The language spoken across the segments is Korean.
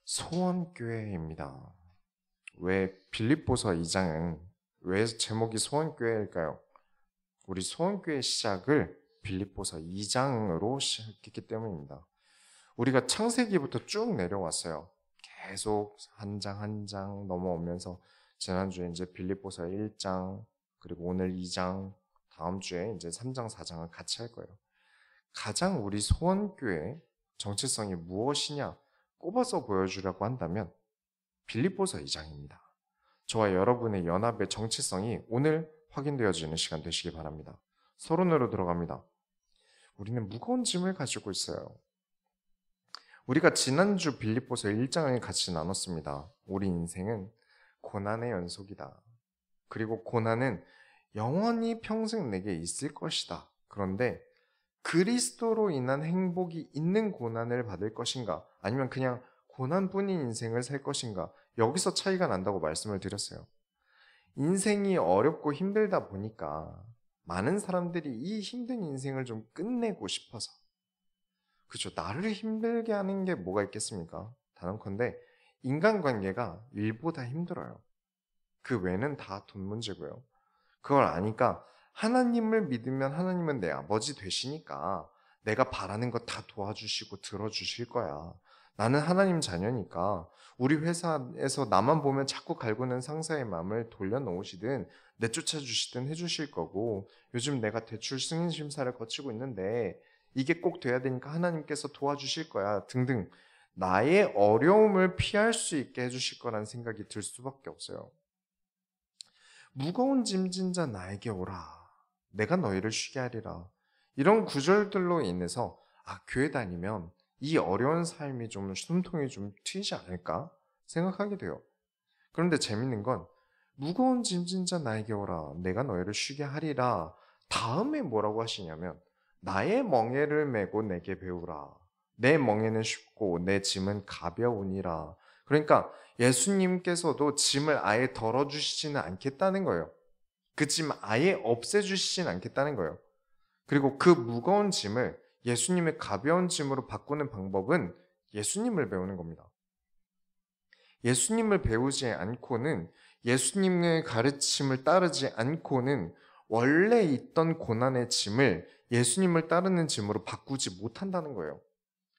소원교회입니다. 왜 빌립보서 2장은 왜 제목이 소원교회일까요? 우리 소원교회 시작을 빌립보서 2장으로 시작했기 때문입니다. 우리가 창세기부터 쭉 내려왔어요. 계속 한 장 한 장 넘어오면서 지난주에 이제 빌립보서 1장, 그리고 오늘 2장, 다음 주에 이제 3장, 4장을 같이 할 거예요. 가장 우리 소원교회 정체성이 무엇이냐 꼽아서 보여주려고 한다면 빌립보서 2장입니다. 저와 여러분의 연합의 정체성이 오늘 확인되어지는 시간 되시기 바랍니다. 서론으로 들어갑니다. 우리는 무거운 짐을 가지고 있어요. 우리가 지난주 빌립보서 1장을 같이 나눴습니다. 우리 인생은 고난의 연속이다. 그리고 고난은 영원히 평생 내게 있을 것이다. 그런데 그리스도로 인한 행복이 있는 고난을 받을 것인가? 아니면 그냥 고난뿐인 인생을 살 것인가? 여기서 차이가 난다고 말씀을 드렸어요. 인생이 어렵고 힘들다 보니까 많은 사람들이 이 힘든 인생을 좀 끝내고 싶어서, 그렇죠. 나를 힘들게 하는 게 뭐가 있겠습니까? 단언컨대 인간관계가 일보다 힘들어요. 그 외는 다 돈 문제고요. 그걸 아니까 하나님을 믿으면 하나님은 내 아버지 되시니까 내가 바라는 거 다 도와주시고 들어주실 거야. 나는 하나님 자녀니까 우리 회사에서 나만 보면 자꾸 갈구는 상사의 마음을 돌려놓으시든 내쫓아 주시든 해주실 거고, 요즘 내가 대출 승인 심사를 거치고 있는데 이게 꼭 돼야 되니까 하나님께서 도와주실 거야 등등, 나의 어려움을 피할 수 있게 해주실 거라는 생각이 들 수밖에 없어요. 무거운 짐진 자 나에게 오라. 내가 너희를 쉬게 하리라. 이런 구절들로 인해서 교회 다니면 이 어려운 삶이 좀 숨통이 좀 트이지 않을까 생각하게 돼요. 그런데 재밌는 건 무거운 짐진 자 나에게 오라. 내가 너희를 쉬게 하리라. 다음에 뭐라고 하시냐면 나의 멍에를 메고 내게 배우라. 내 멍에는 쉽고 내 짐은 가벼우니라. 그러니까 예수님께서도 짐을 아예 덜어주시지는 않겠다는 거예요. 그 짐 아예 없애주시진 않겠다는 거예요. 그리고 그 무거운 짐을 예수님의 가벼운 짐으로 바꾸는 방법은 예수님을 배우는 겁니다. 예수님을 배우지 않고는, 예수님의 가르침을 따르지 않고는 원래 있던 고난의 짐을 예수님을 따르는 짐으로 바꾸지 못한다는 거예요.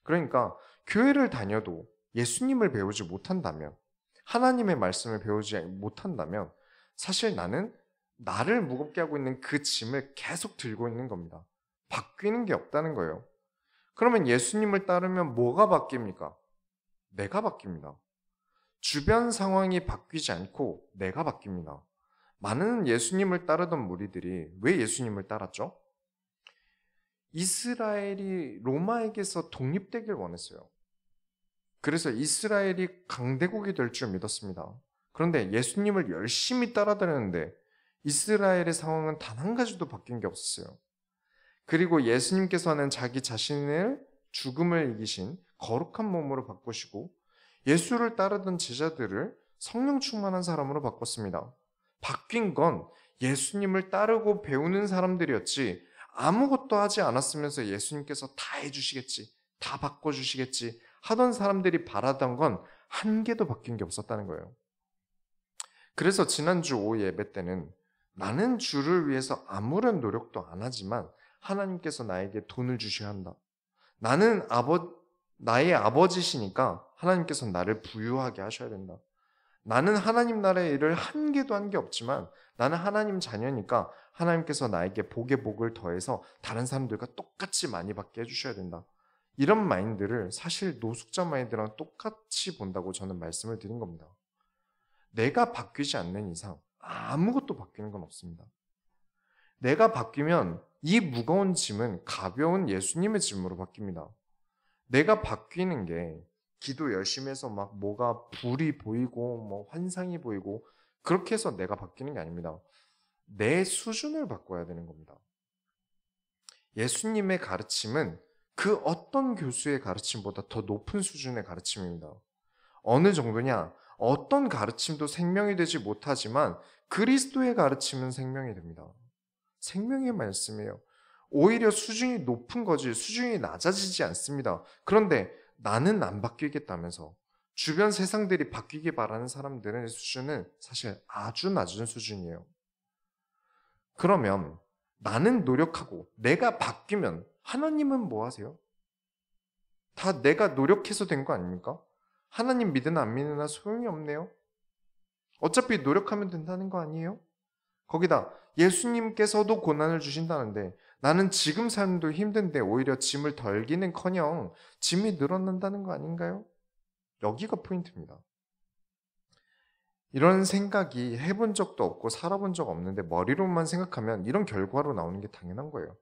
그러니까 교회를 다녀도 예수님을 배우지 못한다면, 하나님의 말씀을 배우지 못한다면 사실 나는 나를 무겁게 하고 있는 그 짐을 계속 들고 있는 겁니다. 바뀌는 게 없다는 거예요. 그러면 예수님을 따르면 뭐가 바뀝니까? 내가 바뀝니다. 주변 상황이 바뀌지 않고 내가 바뀝니다. 많은 예수님을 따르던 무리들이 왜 예수님을 따랐죠? 이스라엘이 로마에게서 독립되길 원했어요. 그래서 이스라엘이 강대국이 될 줄 믿었습니다. 그런데 예수님을 열심히 따라다녔는데 이스라엘의 상황은 단 한 가지도 바뀐 게 없었어요. 그리고 예수님께서는 자기 자신을 죽음을 이기신 거룩한 몸으로 바꾸시고 예수를 따르던 제자들을 성령 충만한 사람으로 바꿨습니다. 바뀐 건 예수님을 따르고 배우는 사람들이었지, 아무것도 하지 않았으면서 예수님께서 다 해주시겠지, 다 바꿔주시겠지 하던 사람들이 바라던 건 한 개도 바뀐 게 없었다는 거예요. 그래서 지난주 오후 예배 때는 나는 주를 위해서 아무런 노력도 안 하지만 하나님께서 나에게 돈을 주셔야 한다. 나는 나의 아버지시니까 하나님께서 나를 부유하게 하셔야 된다. 나는 하나님 나라의 일을 한 개도 한 게 없지만 나는 하나님 자녀니까 하나님께서 나에게 복의 복을 더해서 다른 사람들과 똑같이 많이 받게 해주셔야 된다. 이런 마인드를 사실 노숙자 마인드랑 똑같이 본다고 저는 말씀을 드린 겁니다. 내가 바뀌지 않는 이상 아무것도 바뀌는 건 없습니다. 내가 바뀌면 이 무거운 짐은 가벼운 예수님의 짐으로 바뀝니다. 내가 바뀌는 게 기도 열심히 해서 막 뭐가 불이 보이고 뭐 환상이 보이고 그렇게 해서 내가 바뀌는 게 아닙니다. 내 수준을 바꿔야 되는 겁니다. 예수님의 가르침은 그 어떤 교수의 가르침보다 더 높은 수준의 가르침입니다. 어느 정도냐? 어떤 가르침도 생명이 되지 못하지만 그리스도의 가르침은 생명이 됩니다. 생명의 말씀이에요. 오히려 수준이 높은 거지 수준이 낮아지지 않습니다. 그런데 나는 안 바뀌겠다면서, 주변 세상들이 바뀌기 바라는 사람들의 수준은 사실 아주 낮은 수준이에요. 그러면 나는 노력하고 내가 바뀌면 하나님은 뭐 하세요? 다 내가 노력해서 된 거 아닙니까? 하나님 믿으나 안 믿으나 소용이 없네요. 어차피 노력하면 된다는 거 아니에요? 거기다 예수님께서도 고난을 주신다는데 나는 지금 삶도 힘든데 오히려 짐을 덜기는커녕 짐이 늘어난다는 거 아닌가요? 여기가 포인트입니다. 이런 생각이 해본 적도 없고 살아본 적 없는데 머리로만 생각하면 이런 결과로 나오는 게 당연한 거예요.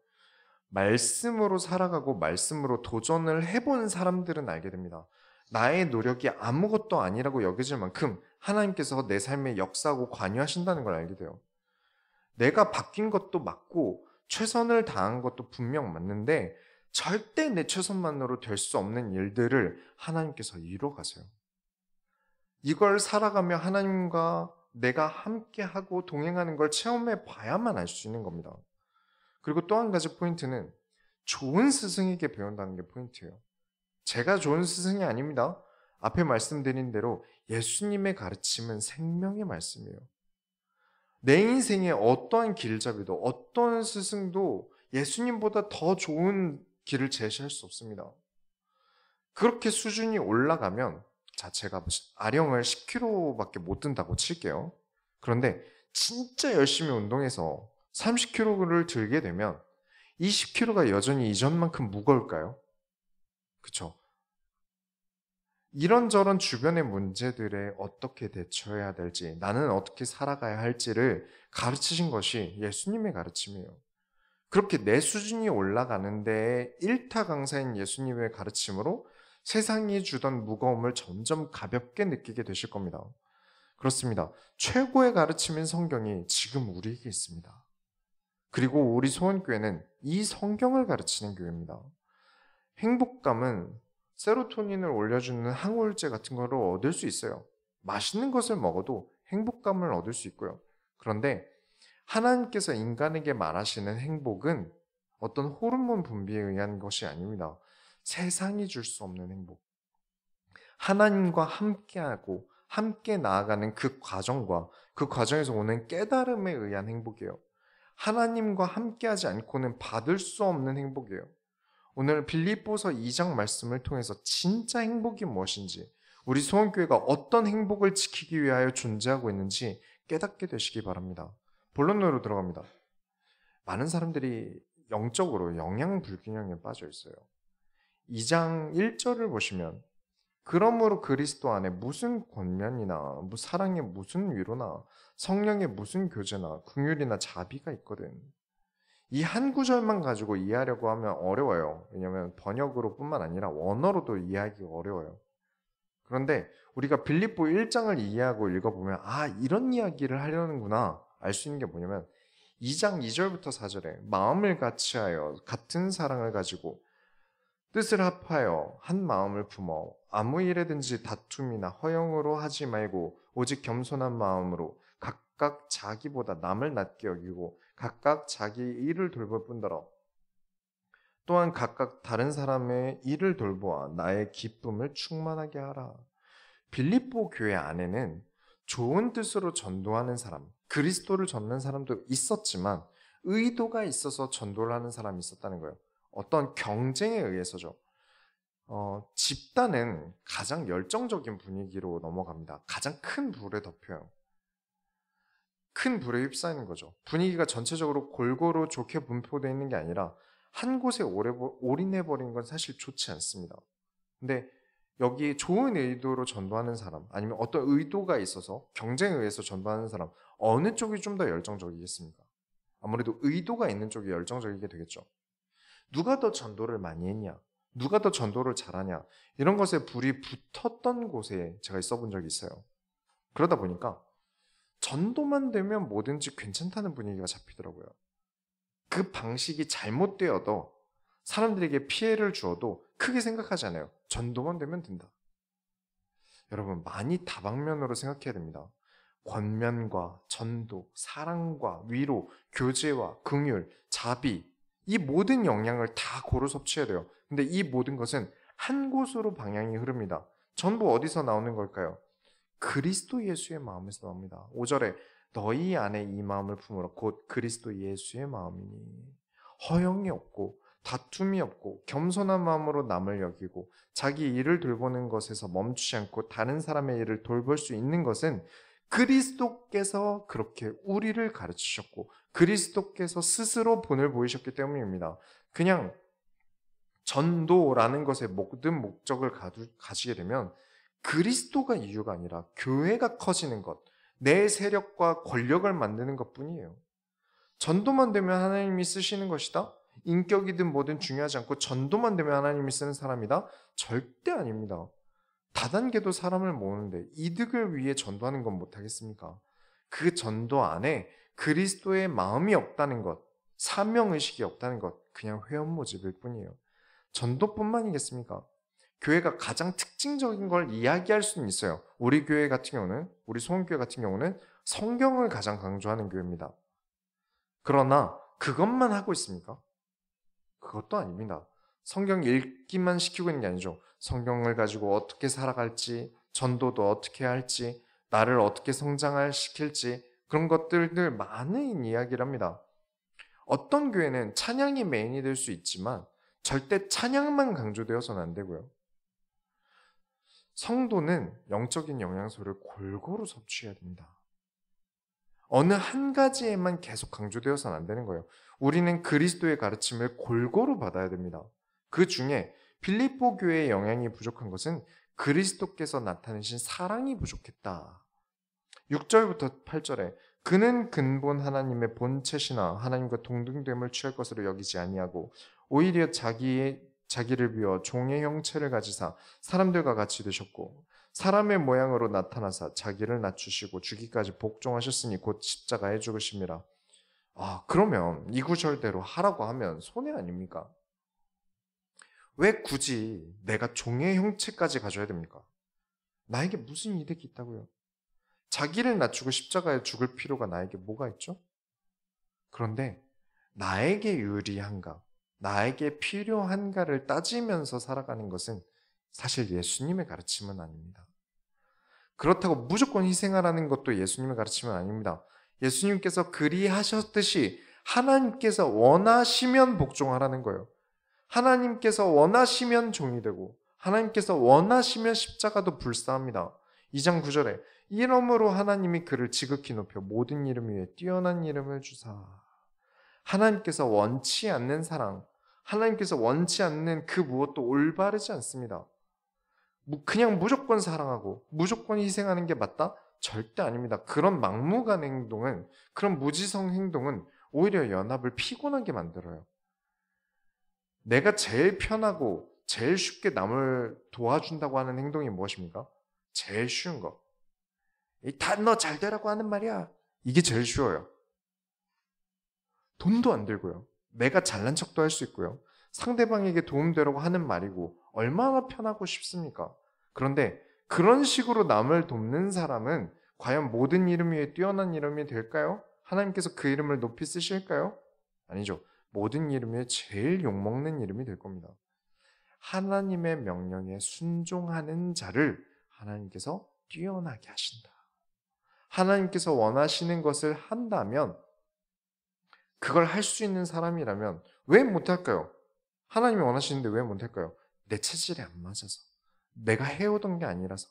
말씀으로 살아가고 말씀으로 도전을 해본 사람들은 알게 됩니다. 나의 노력이 아무것도 아니라고 여겨질 만큼 하나님께서 내 삶에 역사하고 관여하신다는 걸 알게 돼요. 내가 바뀐 것도 맞고 최선을 다한 것도 분명 맞는데 절대 내 최선만으로 될 수 없는 일들을 하나님께서 이뤄가세요. 이걸 살아가며 하나님과 내가 함께하고 동행하는 걸 체험해 봐야만 알 수 있는 겁니다. 그리고 또 한 가지 포인트는 좋은 스승에게 배운다는 게 포인트예요. 제가 좋은 스승이 아닙니다. 앞에 말씀드린 대로 예수님의 가르침은 생명의 말씀이에요. 내 인생에 어떠한 길잡이도 어떤 스승도 예수님보다 더 좋은 길을 제시할 수 없습니다. 그렇게 수준이 올라가면 자, 제가 아령을 10kg밖에 못 든다고 칠게요. 그런데 진짜 열심히 운동해서 30kg를 들게 되면 20kg가 여전히 이전만큼 무거울까요? 그쵸? 이런저런 주변의 문제들에 어떻게 대처해야 될지, 나는 어떻게 살아가야 할지를 가르치신 것이 예수님의 가르침이에요. 그렇게 내 수준이 올라가는데 일타 강사인 예수님의 가르침으로 세상이 주던 무거움을 점점 가볍게 느끼게 되실 겁니다. 그렇습니다. 최고의 가르침인 성경이 지금 우리에게 있습니다. 그리고 우리 소원교회는 이 성경을 가르치는 교회입니다. 행복감은 세로토닌을 올려주는 항우울제 같은 거를 얻을 수 있어요. 맛있는 것을 먹어도 행복감을 얻을 수 있고요. 그런데 하나님께서 인간에게 말하시는 행복은 어떤 호르몬 분비에 의한 것이 아닙니다. 세상이 줄 수 없는 행복. 하나님과 함께하고 함께 나아가는 그 과정과 그 과정에서 오는 깨달음에 의한 행복이에요. 하나님과 함께하지 않고는 받을 수 없는 행복이에요. 오늘 빌립보서 2장 말씀을 통해서 진짜 행복이 무엇인지, 우리 소원교회가 어떤 행복을 지키기 위하여 존재하고 있는지 깨닫게 되시기 바랍니다. 본론으로 들어갑니다. 많은 사람들이 영적으로 영양 불균형에 빠져 있어요. 2장 1절을 보시면 그러므로 그리스도 안에 무슨 권면이나 사랑의 무슨 위로나 성령의 무슨 교제나 긍휼이나 자비가 있거든. 이 한 구절만 가지고 이해하려고 하면 어려워요. 왜냐하면 번역으로 뿐만 아니라 원어로도 이해하기가 어려워요. 그런데 우리가 빌립보 1장을 이해하고 읽어보면 이런 이야기를 하려는구나 알 수 있는 게 뭐냐면 2장 2절부터 4절에 마음을 같이하여 같은 사랑을 가지고 뜻을 합하여 한 마음을 품어 아무 일에든지 다툼이나 허영으로 하지 말고 오직 겸손한 마음으로 각각 자기보다 남을 낮게 여기고 각각 자기 일을 돌볼 뿐더러 또한 각각 다른 사람의 일을 돌보아 나의 기쁨을 충만하게 하라. 빌립보 교회 안에는 좋은 뜻으로 전도하는 사람, 그리스도를 전하는 사람도 있었지만 의도가 있어서 전도를 하는 사람이 있었다는 거예요. 어떤 경쟁에 의해서죠. 집단은 가장 열정적인 분위기로 넘어갑니다. 가장 큰 불에 덮여요. 큰 불에 휩싸이는 거죠. 분위기가 전체적으로 골고루 좋게 분포되어 있는 게 아니라 한 곳에 올인해버린 건 사실 좋지 않습니다. 근데 여기 좋은 의도로 전도하는 사람, 아니면 어떤 의도가 있어서 경쟁에 의해서 전도하는 사람, 어느 쪽이 좀 더 열정적이겠습니까? 아무래도 의도가 있는 쪽이 열정적이게 되겠죠. 누가 더 전도를 많이 했냐? 누가 더 전도를 잘하냐? 이런 것에 불이 붙었던 곳에 제가 있어 본 적이 있어요. 그러다 보니까 전도만 되면 뭐든지 괜찮다는 분위기가 잡히더라고요. 그 방식이 잘못되어도 사람들에게 피해를 주어도 크게 생각하지 않아요. 전도만 되면 된다. 여러분, 많이 다방면으로 생각해야 됩니다. 권면과 전도, 사랑과 위로, 교제와 긍휼, 자비, 이 모든 영향을 다 고루 섭취해야 돼요. 근데 이 모든 것은 한 곳으로 방향이 흐릅니다. 전부 어디서 나오는 걸까요? 그리스도 예수의 마음에서 나옵니다. 5절에 너희 안에 이 마음을 품으라 곧 그리스도 예수의 마음이니 허영이 없고 다툼이 없고 겸손한 마음으로 남을 여기고 자기 일을 돌보는 것에서 멈추지 않고 다른 사람의 일을 돌볼 수 있는 것은 그리스도께서 그렇게 우리를 가르치셨고 그리스도께서 스스로 본을 보이셨기 때문입니다. 그냥 전도라는 것의 모든 목적을 가지게 되면 그리스도가 이유가 아니라 교회가 커지는 것, 내 세력과 권력을 만드는 것뿐이에요. 전도만 되면 하나님이 쓰시는 것이다? 인격이든 뭐든 중요하지 않고 전도만 되면 하나님이 쓰는 사람이다? 절대 아닙니다. 다단계도 사람을 모으는데 이득을 위해 전도하는 건 못하겠습니까? 그 전도 안에 그리스도의 마음이 없다는 것, 사명의식이 없다는 것, 그냥 회원 모집일 뿐이에요. 전도뿐만이겠습니까? 교회가 가장 특징적인 걸 이야기할 수는 있어요. 우리 교회 같은 경우는, 우리 소원교회 같은 경우는 성경을 가장 강조하는 교회입니다. 그러나 그것만 하고 있습니까? 그것도 아닙니다. 성경 읽기만 시키고 있는 게 아니죠. 성경을 가지고 어떻게 살아갈지, 전도도 어떻게 할지, 나를 어떻게 성장을 시킬지 그런 것들을 많은 이야기를 합니다. 어떤 교회는 찬양이 메인이 될 수 있지만 절대 찬양만 강조되어서는 안 되고요. 성도는 영적인 영양소를 골고루 섭취해야 됩니다. 어느 한 가지에만 계속 강조되어서는 안 되는 거예요. 우리는 그리스도의 가르침을 골고루 받아야 됩니다. 그 중에 빌립보 교회의 영향이 부족한 것은 그리스도께서 나타내신 사랑이 부족했다. 6절부터 8절에 그는 근본 하나님의 본체시나 하나님과 동등됨을 취할 것으로 여기지 아니하고 오히려 자기를 비워 종의 형체를 가지사 사람들과 같이 되셨고 사람의 모양으로 나타나사 자기를 낮추시고 주기까지 복종하셨으니 곧 십자가에 죽으심이라. 그러면 이 구절대로 하라고 하면 손해 아닙니까? 왜 굳이 내가 종의 형체까지 가져야 됩니까? 나에게 무슨 이득이 있다고요? 자기를 낮추고 십자가에 죽을 필요가 나에게 뭐가 있죠? 그런데 나에게 유리한가, 나에게 필요한가를 따지면서 살아가는 것은 사실 예수님의 가르침은 아닙니다. 그렇다고 무조건 희생하라는 것도 예수님의 가르침은 아닙니다. 예수님께서 그리하셨듯이 하나님께서 원하시면 복종하라는 거예요. 하나님께서 원하시면 종이 되고 하나님께서 원하시면 십자가도 불사합니다. 2장 9절에 이러므로 하나님이 그를 지극히 높여 모든 이름 위에 뛰어난 이름을 주사. 하나님께서 원치 않는 사랑, 하나님께서 원치 않는 그 무엇도 올바르지 않습니다. 그냥 무조건 사랑하고 무조건 희생하는 게 맞다? 절대 아닙니다. 그런 막무가내 행동은, 그런 무지성 행동은 오히려 연합을 피곤하게 만들어요. 내가 제일 편하고 제일 쉽게 남을 도와준다고 하는 행동이 무엇입니까? 제일 쉬운 거. 다 너 잘 되라고 하는 말이야. 이게 제일 쉬워요. 돈도 안 들고요. 내가 잘난 척도 할 수 있고요. 상대방에게 도움되라고 하는 말이고 얼마나 편하고 쉽습니까? 그런데 그런 식으로 남을 돕는 사람은 과연 모든 이름 위에 뛰어난 이름이 될까요? 하나님께서 그 이름을 높이 쓰실까요? 아니죠. 모든 이름 위에 제일 욕먹는 이름이 될 겁니다. 하나님의 명령에 순종하는 자를 하나님께서 뛰어나게 하신다. 하나님께서 원하시는 것을 한다면, 그걸 할 수 있는 사람이라면 왜 못할까요? 하나님이 원하시는데 왜 못할까요? 내 체질에 안 맞아서, 내가 해오던 게 아니라서.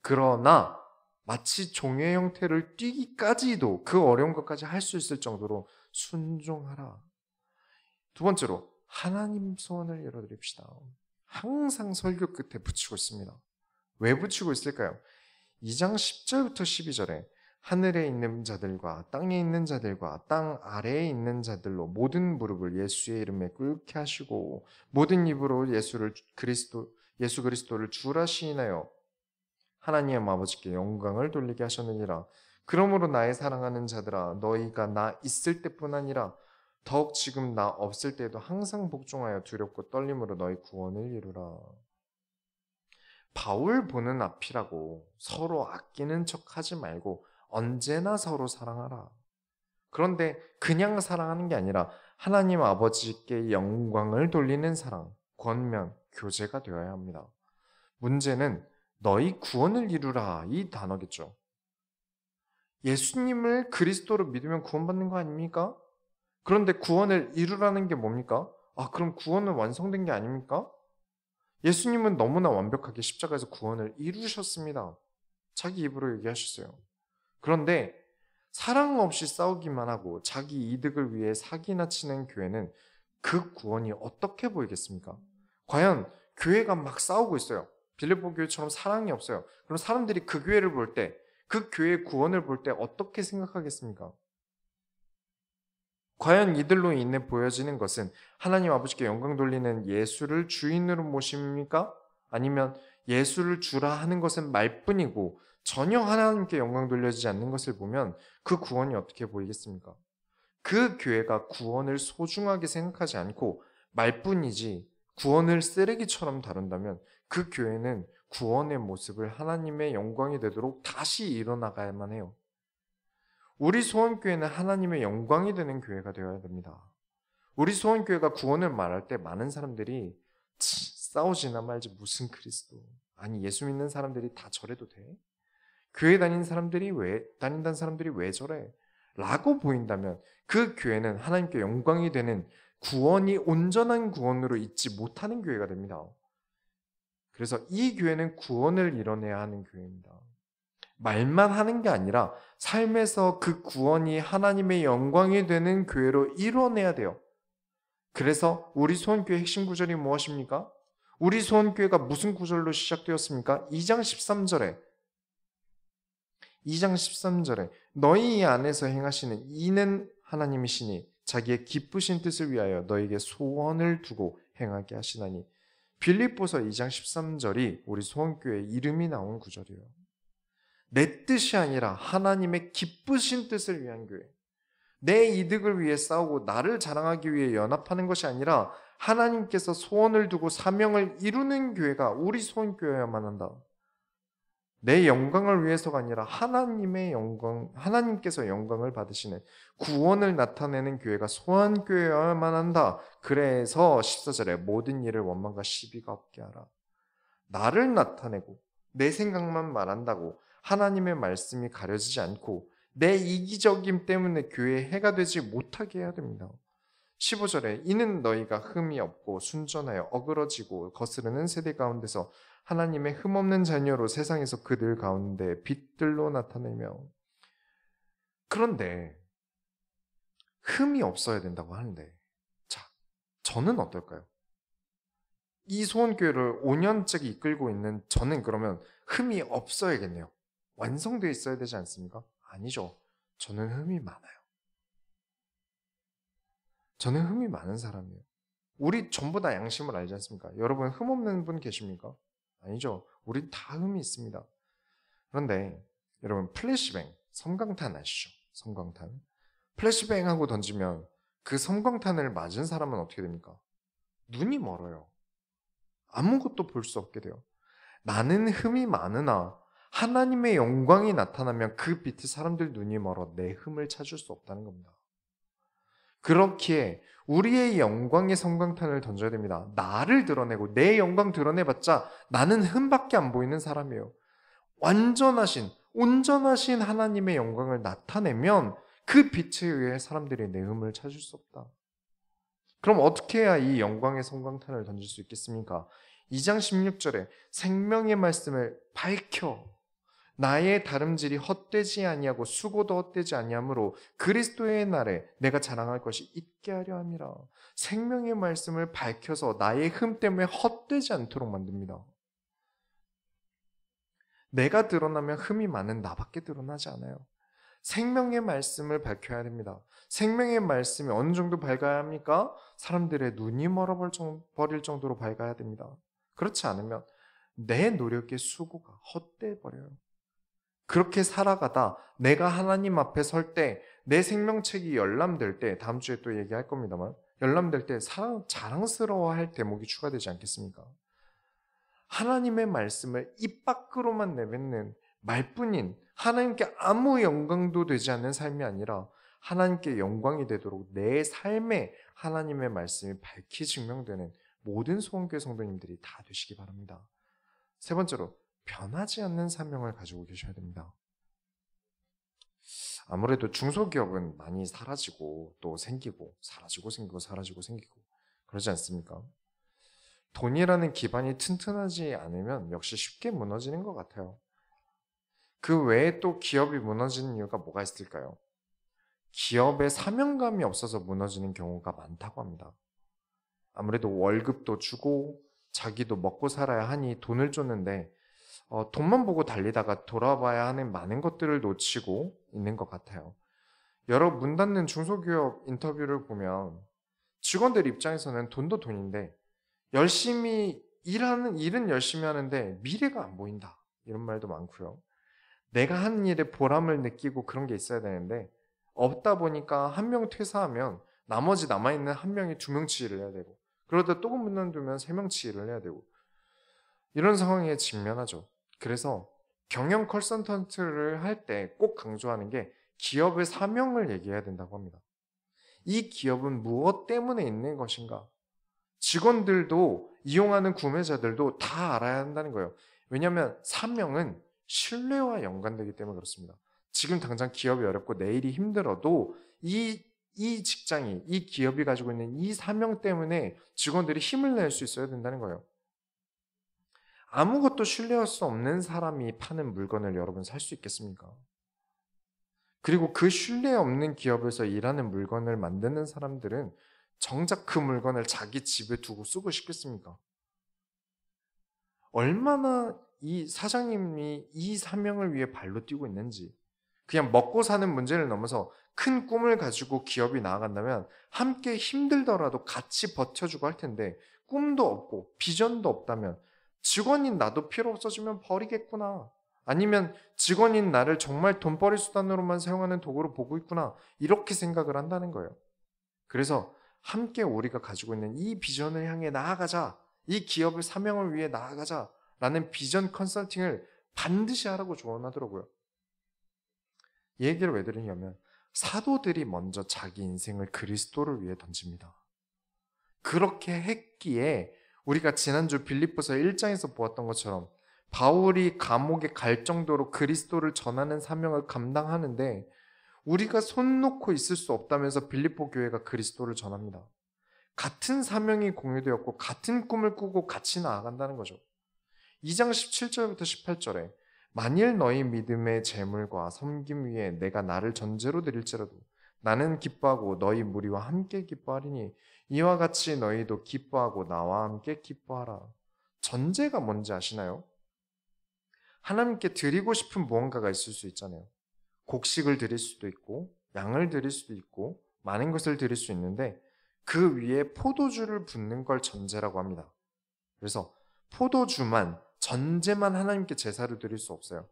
그러나 마치 종의 형태를 띠기까지도, 그 어려운 것까지 할 수 있을 정도로 순종하라. 두 번째로 하나님 소원을 열어드립시다. 항상 설교 끝에 붙이고 있습니다. 왜 붙이고 있을까요? 2장 10절부터 12절에 하늘에 있는 자들과 땅에 있는 자들과 땅 아래에 있는 자들로 모든 무릎을 예수의 이름에 꿇게 하시고 모든 입으로 예수 그리스도를 주라 시인하여 하나님 아버지께 영광을 돌리게 하셨느니라. 그러므로 나의 사랑하는 자들아, 너희가 나 있을 때뿐 아니라 더욱 지금 나 없을 때에도 항상 복종하여 두렵고 떨림으로 너희 구원을 이루라. 바울 보는 앞이라고 서로 아끼는 척 하지 말고 언제나 서로 사랑하라. 그런데 그냥 사랑하는 게 아니라 하나님 아버지께 영광을 돌리는 사랑, 권면, 교제가 되어야 합니다. 문제는 너희 구원을 이루라 이 단어겠죠. 예수님을 그리스도로 믿으면 구원받는 거 아닙니까? 그런데 구원을 이루라는 게 뭡니까? 그럼 구원은 완성된 게 아닙니까? 예수님은 너무나 완벽하게 십자가에서 구원을 이루셨습니다. 자기 입으로 얘기하셨어요. 그런데 사랑 없이 싸우기만 하고 자기 이득을 위해 사기나 치는 교회는 그 구원이 어떻게 보이겠습니까? 과연 교회가 막 싸우고 있어요. 빌립보 교회처럼 사랑이 없어요. 그럼 사람들이 그 교회를 볼 때, 그 교회의 구원을 볼 때 어떻게 생각하겠습니까? 과연 이들로 인해 보여지는 것은 하나님 아버지께 영광 돌리는 예수를 주인으로 모십니까? 아니면 예수를 주라 하는 것은 말뿐이고 전혀 하나님께 영광 돌려지지 않는 것을 보면 그 구원이 어떻게 보이겠습니까? 그 교회가 구원을 소중하게 생각하지 않고 말뿐이지 구원을 쓰레기처럼 다룬다면 그 교회는 구원의 모습을 하나님의 영광이 되도록 다시 일어나가야만 해요. 우리 소원교회는 하나님의 영광이 되는 교회가 되어야 됩니다. 우리 소원교회가 구원을 말할 때 많은 사람들이 싸우지나 말지 무슨 그리스도. 아니 예수 믿는 사람들이 다 저래도 돼? 교회 다닌다는 사람들이 왜 저래? 라고 보인다면 그 교회는 하나님께 영광이 되는 구원이 온전한 구원으로 있지 못하는 교회가 됩니다. 그래서 이 교회는 구원을 이뤄내야 하는 교회입니다. 말만 하는 게 아니라 삶에서 그 구원이 하나님의 영광이 되는 교회로 이뤄내야 돼요. 그래서 우리 소원교회 핵심 구절이 무엇입니까? 우리 소원교회가 무슨 구절로 시작되었습니까? 2장 13절에 너희 안에서 행하시는 이는 하나님이시니 자기의 기쁘신 뜻을 위하여 너에게 소원을 두고 행하게 하시나니. 빌립보서 2장 13절이 우리 소원교회의 이름이 나온 구절이에요. 내 뜻이 아니라 하나님의 기쁘신 뜻을 위한 교회. 내 이득을 위해 싸우고 나를 자랑하기 위해 연합하는 것이 아니라 하나님께서 소원을 두고 사명을 이루는 교회가 우리 소원교회여야만 한다. 내 영광을 위해서가 아니라 하나님께서 영광을 받으시는 구원을 나타내는 교회가 소원교회여야만 한다. 그래서 14절에 모든 일을 원망과 시비가 없게 하라. 나를 나타내고 내 생각만 말한다고 하나님의 말씀이 가려지지 않고 내 이기적임 때문에 교회에 해가 되지 못하게 해야 됩니다. 15절에 이는 너희가 흠이 없고 순전하여 어그러지고 거스르는 세대 가운데서 하나님의 흠없는 자녀로 세상에서 그들 가운데 빛들로 나타내며. 그런데 흠이 없어야 된다고 하는데 자, 저는 어떨까요? 이 소원교회를 5년째 이끌고 있는 저는 그러면 흠이 없어야겠네요. 완성되어 있어야 되지 않습니까? 아니죠. 저는 흠이 많아요. 저는 흠이 많은 사람이에요. 우리 전부 다 양심을 알지 않습니까? 여러분 흠 없는 분 계십니까? 아니죠. 우리 다 흠이 있습니다. 그런데 여러분 플래시뱅, 섬광탄 아시죠? 섬광탄. 플래시뱅 하고 던지면 그 섬광탄을 맞은 사람은 어떻게 됩니까? 눈이 멀어요. 아무것도 볼 수 없게 돼요. 나는 흠이 많으나 하나님의 영광이 나타나면 그 빛이 사람들 눈이 멀어 내 흠을 찾을 수 없다는 겁니다. 그렇기에 우리의 영광의 섬광탄을 던져야 됩니다. 나를 드러내고 내 영광 드러내봤자 나는 흠밖에 안 보이는 사람이에요. 온전하신 하나님의 영광을 나타내면 그 빛에 의해 사람들이 내 흠을 찾을 수 없다. 그럼 어떻게 해야 이 영광의 섬광탄을 던질 수 있겠습니까? 2장 16절에 생명의 말씀을 밝혀 나의 다름질이 헛되지 아니하고 수고도 헛되지 아니하므로 그리스도의 날에 내가 자랑할 것이 있게 하려 함이라. 생명의 말씀을 밝혀서 나의 흠 때문에 헛되지 않도록 만듭니다. 내가 드러나면 흠이 많은 나밖에 드러나지 않아요. 생명의 말씀을 밝혀야 됩니다. 생명의 말씀이 어느 정도 밝아야 합니까? 사람들의 눈이 멀어버릴 정도로 밝아야 됩니다. 그렇지 않으면 내 노력의 수고가 헛되어 버려요. 그렇게 살아가다 내가 하나님 앞에 설 때 내 생명책이 열람될 때, 다음 주에 또 얘기할 겁니다만, 열람될 때 자랑스러워할 대목이 추가되지 않겠습니까? 하나님의 말씀을 입 밖으로만 내뱉는 말뿐인 하나님께 아무 영광도 되지 않는 삶이 아니라 하나님께 영광이 되도록 내 삶에 하나님의 말씀이 밝히 증명되는 모든 소원교회 성도님들이 다 되시기 바랍니다. 세 번째로 변하지 않는 사명을 가지고 계셔야 됩니다. 아무래도 중소기업은 많이 사라지고 또 생기고 사라지고 생기고 사라지고 생기고 그러지 않습니까? 돈이라는 기반이 튼튼하지 않으면 역시 쉽게 무너지는 것 같아요. 그 외에 또 기업이 무너지는 이유가 뭐가 있을까요? 기업의 사명감이 없어서 무너지는 경우가 많다고 합니다. 아무래도 월급도 주고 자기도 먹고 살아야 하니 돈을 쫓는데 돈만 보고 달리다가 돌아봐야 하는 많은 것들을 놓치고 있는 것 같아요. 여러 문 닫는 중소기업 인터뷰를 보면 직원들 입장에서는 돈도 돈인데 열심히 일은 열심히 하는데 미래가 안 보인다. 이런 말도 많고요. 내가 하는 일에 보람을 느끼고 그런 게 있어야 되는데 없다 보니까 한 명 퇴사하면 나머지 남아있는 한 명이 두 명 치기를 해야 되고 그러다 또 문만두면 세 명 치기를 해야 되고 이런 상황에 직면하죠. 그래서 경영 컨설턴트를 할 때 꼭 강조하는 게 기업의 사명을 얘기해야 된다고 합니다. 이 기업은 무엇 때문에 있는 것인가? 직원들도 이용하는 구매자들도 다 알아야 한다는 거예요. 왜냐하면 사명은 신뢰와 연관되기 때문에 그렇습니다. 지금 당장 기업이 어렵고 내일이 힘들어도 이 직장이, 이 기업이 가지고 있는 이 사명 때문에 직원들이 힘을 낼 수 있어야 된다는 거예요. 아무것도 신뢰할 수 없는 사람이 파는 물건을 여러분 살 수 있겠습니까? 그리고 그 신뢰 없는 기업에서 일하는 물건을 만드는 사람들은 정작 그 물건을 자기 집에 두고 쓰고 싶겠습니까? 얼마나 이 사장님이 이 사명을 위해 발로 뛰고 있는지, 그냥 먹고 사는 문제를 넘어서 큰 꿈을 가지고 기업이 나아간다면 함께 힘들더라도 같이 버텨주고 할 텐데 꿈도 없고 비전도 없다면 직원인 나도 필요 없어지면 버리겠구나. 아니면 직원인 나를 정말 돈벌이 수단으로만 사용하는 도구로 보고 있구나. 이렇게 생각을 한다는 거예요. 그래서 함께 우리가 가지고 있는 이 비전을 향해 나아가자. 이 기업의 사명을 위해 나아가자. 라는 비전 컨설팅을 반드시 하라고 조언하더라고요. 이 얘기를 왜 드리냐면 사도들이 먼저 자기 인생을 그리스도를 위해 던집니다. 그렇게 했기에 우리가 지난주 빌립보서 1장에서 보았던 것처럼 바울이 감옥에 갈 정도로 그리스도를 전하는 사명을 감당하는데 우리가 손 놓고 있을 수 없다면서 빌립보 교회가 그리스도를 전합니다. 같은 사명이 공유되었고 같은 꿈을 꾸고 같이 나아간다는 거죠. 2장 17절부터 18절에 만일 너희 믿음의 재물과 섬김 위에 내가 나를 전제로 드릴지라도 나는 기뻐하고 너희 무리와 함께 기뻐하리니 이와 같이 너희도 기뻐하고 나와 함께 기뻐하라. 전제가 뭔지 아시나요? 하나님께 드리고 싶은 무언가가 있을 수 있잖아요. 곡식을 드릴 수도 있고 양을 드릴 수도 있고 많은 것을 드릴 수 있는데 그 위에 포도주를 붓는 걸 전제라고 합니다. 그래서 포도주만 전제만 하나님께 제사를 드릴 수 없어요.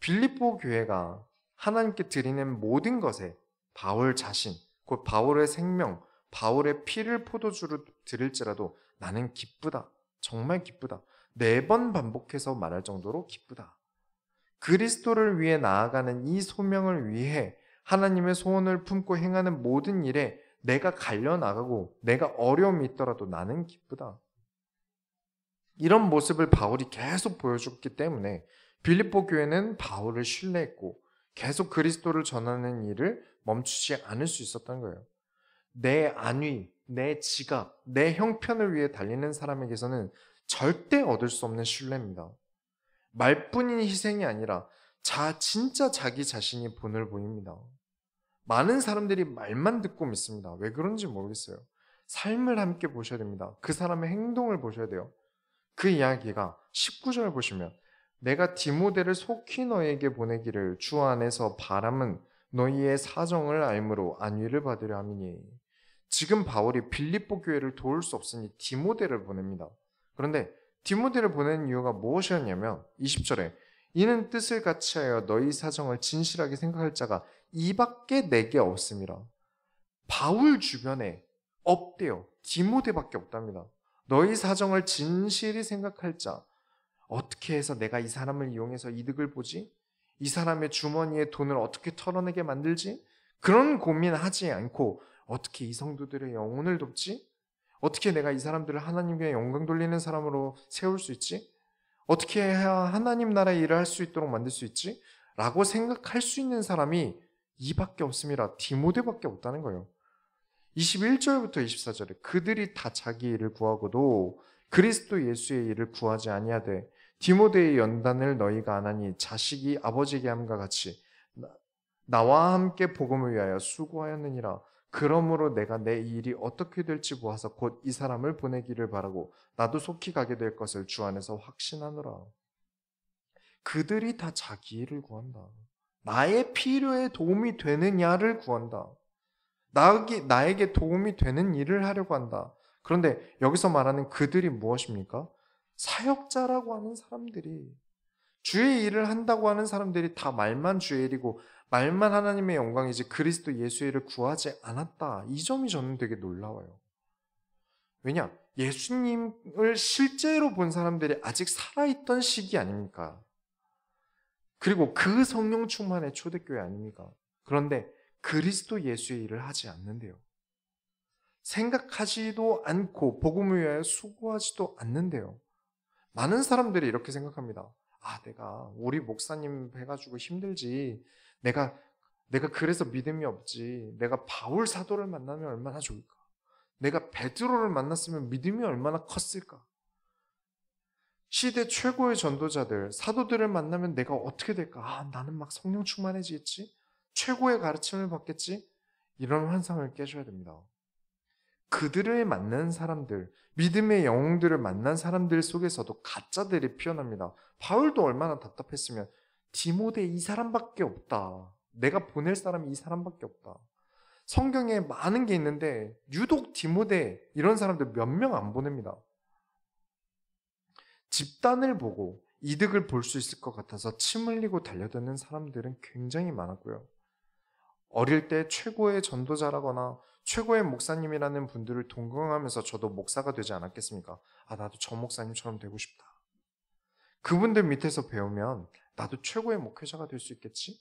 빌립보 교회가 하나님께 드리는 모든 것에 바울 자신, 곧 바울의 생명, 바울의 피를 포도주로 드릴지라도 나는 기쁘다. 정말 기쁘다. 4번 반복해서 말할 정도로 기쁘다. 그리스도를 위해 나아가는 이 소명을 위해 하나님의 소원을 품고 행하는 모든 일에 내가 갈려나가고 내가 어려움이 있더라도 나는 기쁘다. 이런 모습을 바울이 계속 보여줬기 때문에 빌립보 교회는 바울을 신뢰했고 계속 그리스도를 전하는 일을 멈추지 않을 수 있었던 거예요. 내 안위, 내 지각, 내 형편을 위해 달리는 사람에게서는 절대 얻을 수 없는 신뢰입니다. 말뿐인 희생이 아니라 진짜 자기 자신이 본을 보입니다. 많은 사람들이 말만 듣고 믿습니다. 왜 그런지 모르겠어요. 삶을 함께 보셔야 됩니다. 그 사람의 행동을 보셔야 돼요. 그 이야기가 19절 보시면 내가 디모데를 속히 너에게 보내기를 주 안에서 바람은 너희의 사정을 알므로 안위를 받으려 함이니. 지금 바울이 빌립보 교회를 도울 수 없으니 디모데를 보냅니다. 그런데 디모데를 보내는 이유가 무엇이었냐면 20절에 이는 뜻을 같이 하여 너희 사정을 진실하게 생각할 자가 이밖에 내게 없음이라. 바울 주변에 없대요. 디모데밖에 없답니다. 너희 사정을 진실히 생각할 자, 어떻게 해서 내가 이 사람을 이용해서 이득을 보지? 이 사람의 주머니에 돈을 어떻게 털어내게 만들지? 그런 고민하지 않고 어떻게 이 성도들의 영혼을 돕지? 어떻게 내가 이 사람들을 하나님께 영광 돌리는 사람으로 세울 수 있지? 어떻게 해야 하나님 나라의 일을 할 수 있도록 만들 수 있지? 라고 생각할 수 있는 사람이 이밖에 없습니다. 디모데밖에 없다는 거예요. 21절부터 24절에 그들이 다 자기 일을 구하고도 그리스도 예수의 일을 구하지 아니하되 디모데의 연단을 너희가 안 하니 자식이 아버지에게 함과 같이 나와 함께 복음을 위하여 수고하였느니라. 그러므로 내가 내 일이 어떻게 될지 보아서 곧 이 사람을 보내기를 바라고 나도 속히 가게 될 것을 주 안에서 확신하노라. 그들이 다 자기 일을 구한다. 나의 필요에 도움이 되느냐를 구한다. 나에게 도움이 되는 일을 하려고 한다. 그런데 여기서 말하는 그들이 무엇입니까? 사역자라고 하는 사람들이, 주의 일을 한다고 하는 사람들이 다 말만 주의 일이고 말만 하나님의 영광이지 그리스도 예수의 일을 구하지 않았다. 이 점이 저는 되게 놀라워요. 왜냐? 예수님을 실제로 본 사람들이 아직 살아있던 시기 아닙니까? 그리고 그 성령 충만의 초대교회 아닙니까? 그런데 그리스도 예수의 일을 하지 않는데요. 생각하지도 않고 복음을 위하여 수고하지도 않는데요. 많은 사람들이 이렇게 생각합니다. 내가 우리 목사님 해가지고 힘들지. 내가 그래서 믿음이 없지. 내가 바울 사도를 만나면 얼마나 좋을까? 내가 베드로를 만났으면 믿음이 얼마나 컸을까? 시대 최고의 전도자들, 사도들을 만나면 내가 어떻게 될까? 나는 막 성령 충만해지겠지? 최고의 가르침을 받겠지? 이런 환상을 깨줘야 됩니다. 그들을 만난 사람들, 믿음의 영웅들을 만난 사람들 속에서도 가짜들이 피어납니다. 바울도 얼마나 답답했으면 디모데 이 사람밖에 없다. 내가 보낼 사람이 이 사람밖에 없다. 성경에 많은 게 있는데 유독 디모데 이런 사람들 몇 명 안 보냅니다. 집단을 보고 이득을 볼 수 있을 것 같아서 침 흘리고 달려드는 사람들은 굉장히 많았고요. 어릴 때 최고의 전도자라거나 최고의 목사님이라는 분들을 동경하면서 저도 목사가 되지 않았겠습니까? 나도 저 목사님처럼 되고 싶다. 그분들 밑에서 배우면 나도 최고의 목회자가 될 수 있겠지?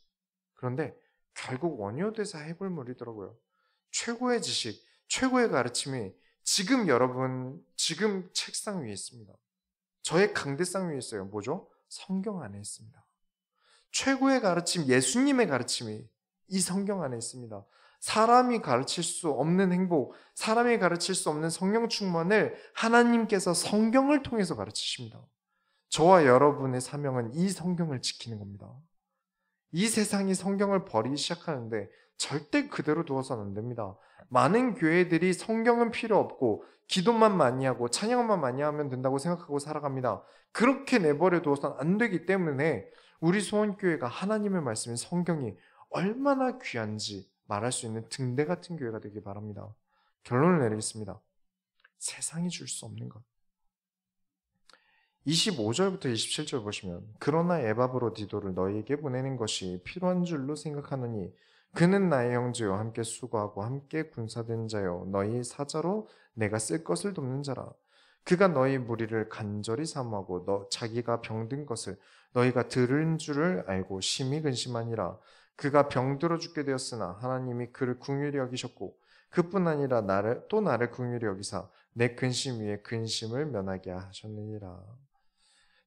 그런데 결국 원효대사 해골물이더라고요. 최고의 지식, 최고의 가르침이 지금 여러분, 지금 책상 위에 있습니다. 저의 강대상 위에 있어요. 뭐죠? 성경 안에 있습니다. 최고의 가르침, 예수님의 가르침이 이 성경 안에 있습니다. 사람이 가르칠 수 없는 행복, 사람이 가르칠 수 없는 성령 충만을 하나님께서 성경을 통해서 가르치십니다. 저와 여러분의 사명은 이 성경을 지키는 겁니다. 이 세상이 성경을 버리기 시작하는데 절대 그대로 두어서는 안 됩니다. 많은 교회들이 성경은 필요 없고 기도만 많이 하고 찬양만 많이 하면 된다고 생각하고 살아갑니다. 그렇게 내버려 두어서는 안 되기 때문에 우리 소원교회가 하나님의 말씀인 성경이 얼마나 귀한지 말할 수 있는 등대 같은 교회가 되길 바랍니다. 결론을 내리겠습니다. 세상이 줄 수 없는 것. 25절부터 27절 보시면 그러나 에바브로디도를 너희에게 보내는 것이 필요한 줄로 생각하노니 그는 나의 형제요 함께 수고하고 함께 군사된 자요 너희 사자로 내가 쓸 것을 돕는 자라. 그가 너희 무리를 간절히 사모하고 자기가 병든 것을 너희가 들은 줄을 알고 심히 근심하니라. 그가 병들어 죽게 되었으나 하나님이 그를 긍휼히 여기셨고 그뿐 아니라 나를 긍휼히 여기사 내 근심 위에 근심을 면하게 하셨느니라.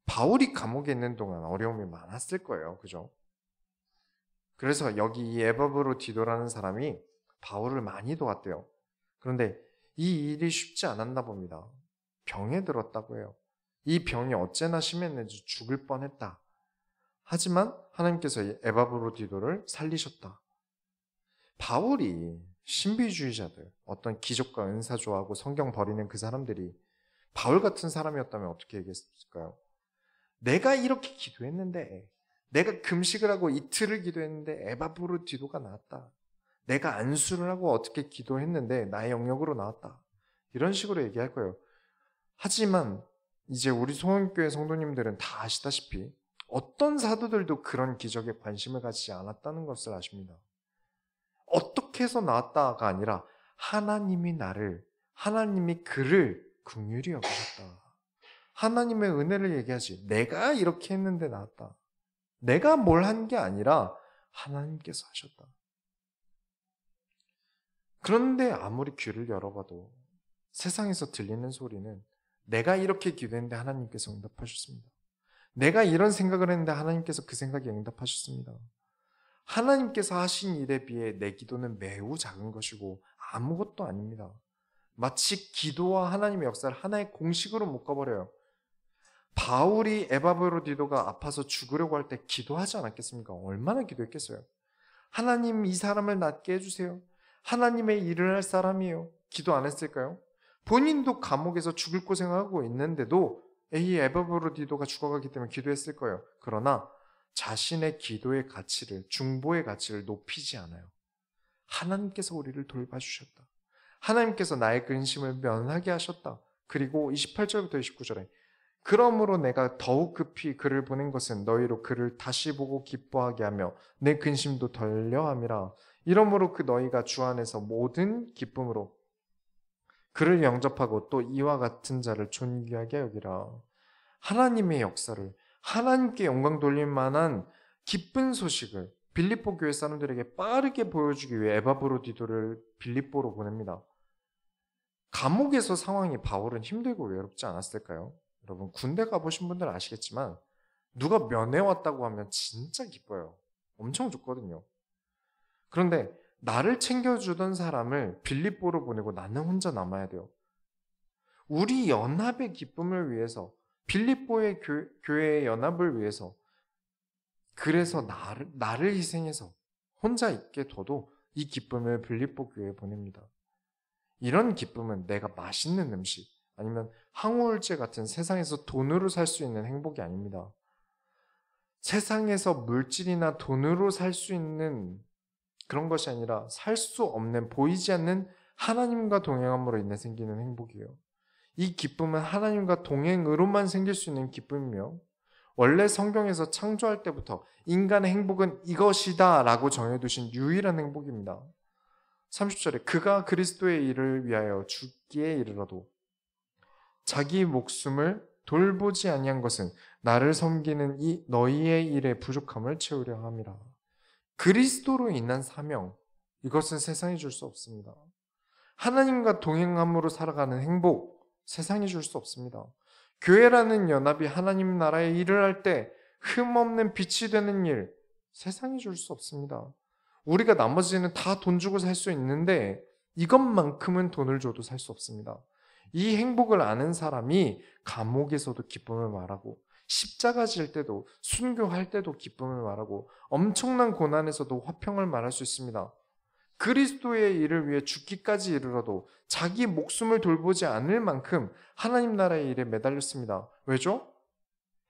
바울이 감옥에 있는 동안 어려움이 많았을 거예요. 그죠? 그래서 여기 이 에바브로디도라는 사람이 바울을 많이 도왔대요. 그런데 이 일이 쉽지 않았나 봅니다. 병에 들었다고 해요. 이 병이 어째나 심했는지 죽을 뻔했다. 하지만 하나님께서 에바브로디도를 살리셨다. 바울이 신비주의자들, 어떤 기적과 은사 좋아하고 성경 버리는 그 사람들이 바울 같은 사람이었다면 어떻게 얘기했을까요? 내가 이렇게 기도했는데, 내가 금식을 하고 이틀을 기도했는데 에바브로디도가 나왔다. 내가 안수를 하고 어떻게 기도했는데 나의 영역으로 나왔다. 이런 식으로 얘기할 거예요. 하지만 이제 우리 소원교회 성도님들은 다 아시다시피 어떤 사도들도 그런 기적에 관심을 가지지 않았다는 것을 아십니다. 어떻게 해서 나왔다가 아니라 하나님이 그를 긍휼히 여기셨다. 하나님의 은혜를 얘기하지. 내가 이렇게 했는데 나왔다. 내가 뭘 한 게 아니라 하나님께서 하셨다. 그런데 아무리 귀를 열어봐도 세상에서 들리는 소리는 내가 이렇게 기도했는데 하나님께서 응답하셨습니다. 내가 이런 생각을 했는데 하나님께서 그 생각에 응답하셨습니다. 하나님께서 하신 일에 비해 내 기도는 매우 작은 것이고 아무것도 아닙니다. 마치 기도와 하나님의 역사를 하나의 공식으로 묶어버려요. 바울이 에바브로디도가 아파서 죽으려고 할 때 기도하지 않았겠습니까? 얼마나 기도했겠어요? 하나님 이 사람을 낫게 해주세요. 하나님의 일을 할 사람이에요. 기도 안 했을까요? 본인도 감옥에서 죽을 고생하고 있는데도 이 에바브로디도가 죽어가기 때문에 기도했을 거예요. 그러나 자신의 기도의 가치를, 중보의 가치를 높이지 않아요. 하나님께서 우리를 돌봐주셨다. 하나님께서 나의 근심을 면하게 하셨다. 그리고 28절부터 29절에 그러므로 내가 더욱 급히 그를 보낸 것은 너희로 그를 다시 보고 기뻐하게 하며 내 근심도 덜려함이라. 이러므로 그 너희가 주 안에서 모든 기쁨으로 그를 영접하고 또 이와 같은 자를 존귀하게 여기라. 하나님의 역사를, 하나님께 영광 돌릴 만한 기쁜 소식을 빌립보 교회 사람들에게 빠르게 보여주기 위해 에바브로디도를 빌립보로 보냅니다. 감옥에서 상황이 바울은 힘들고 외롭지 않았을까요? 여러분 군대 가보신 분들은 아시겠지만 누가 면회왔다고 하면 진짜 기뻐요. 엄청 좋거든요. 그런데 나를 챙겨주던 사람을 빌립보로 보내고 나는 혼자 남아야 돼요. 우리 연합의 기쁨을 위해서, 빌립보의 교회의 연합을 위해서, 그래서 나를 희생해서 혼자 있게 둬도 이 기쁨을 빌립보 교회에 보냅니다. 이런 기쁨은 내가 맛있는 음식 아니면 항우울제 같은 세상에서 돈으로 살 수 있는 행복이 아닙니다. 세상에서 물질이나 돈으로 살 수 있는 그런 것이 아니라 살 수 없는, 보이지 않는 하나님과 동행함으로 인해 생기는 행복이에요. 이 기쁨은 하나님과 동행으로만 생길 수 있는 기쁨이며 원래 성경에서 창조할 때부터 인간의 행복은 이것이다 라고 정해두신 유일한 행복입니다. 30절에 그가 그리스도의 일을 위하여 죽기에 이르러도 자기 목숨을 돌보지 아니한 것은 나를 섬기는 이 너희의 일의 부족함을 채우려 함이라. 그리스도로 인한 사명, 이것은 세상이 줄 수 없습니다. 하나님과 동행함으로 살아가는 행복, 세상이 줄 수 없습니다. 교회라는 연합이 하나님 나라의 일을 할 때 흠없는 빛이 되는 일, 세상이 줄 수 없습니다. 우리가 나머지는 다 돈 주고 살 수 있는데 이것만큼은 돈을 줘도 살 수 없습니다. 이 행복을 아는 사람이 감옥에서도 기쁨을 말하고 십자가 질 때도 순교할 때도 기쁨을 말하고 엄청난 고난에서도 화평을 말할 수 있습니다. 그리스도의 일을 위해 죽기까지 이르러도 자기 목숨을 돌보지 않을 만큼 하나님 나라의 일에 매달렸습니다. 왜죠?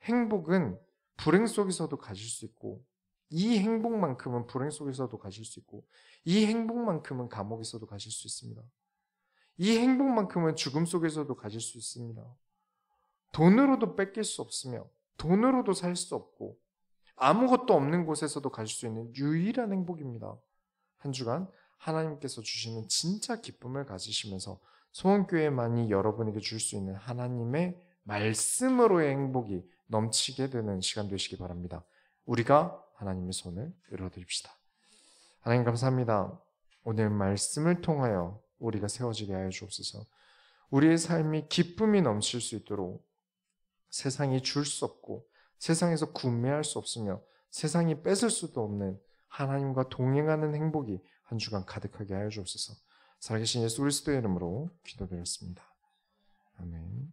행복은 불행 속에서도 가질 수 있고 이 행복만큼은 불행 속에서도 가질 수 있고 이 행복만큼은 감옥에서도 가질 수 있습니다. 이 행복만큼은 죽음 속에서도 가질 수 있습니다. 돈으로도 뺏길 수 없으며 돈으로도 살 수 없고 아무것도 없는 곳에서도 가질 수 있는 유일한 행복입니다. 한 주간 하나님께서 주시는 진짜 기쁨을 가지시면서 소원교회만이 여러분에게 줄 수 있는 하나님의 말씀으로의 행복이 넘치게 되는 시간 되시기 바랍니다. 우리가 하나님의 손을 끌어드립시다. 하나님 감사합니다. 오늘 말씀을 통하여 우리가 세워지게 하여 주옵소서. 우리의 삶이 기쁨이 넘칠 수 있도록 세상이 줄 수 없고 세상에서 구매할 수 없으며 세상이 뺏을 수도 없는 하나님과 동행하는 행복이 한 주간 가득하게 하여 주옵소서. 살아계신 예수 그리스도의 이름으로 기도드렸습니다. 아멘.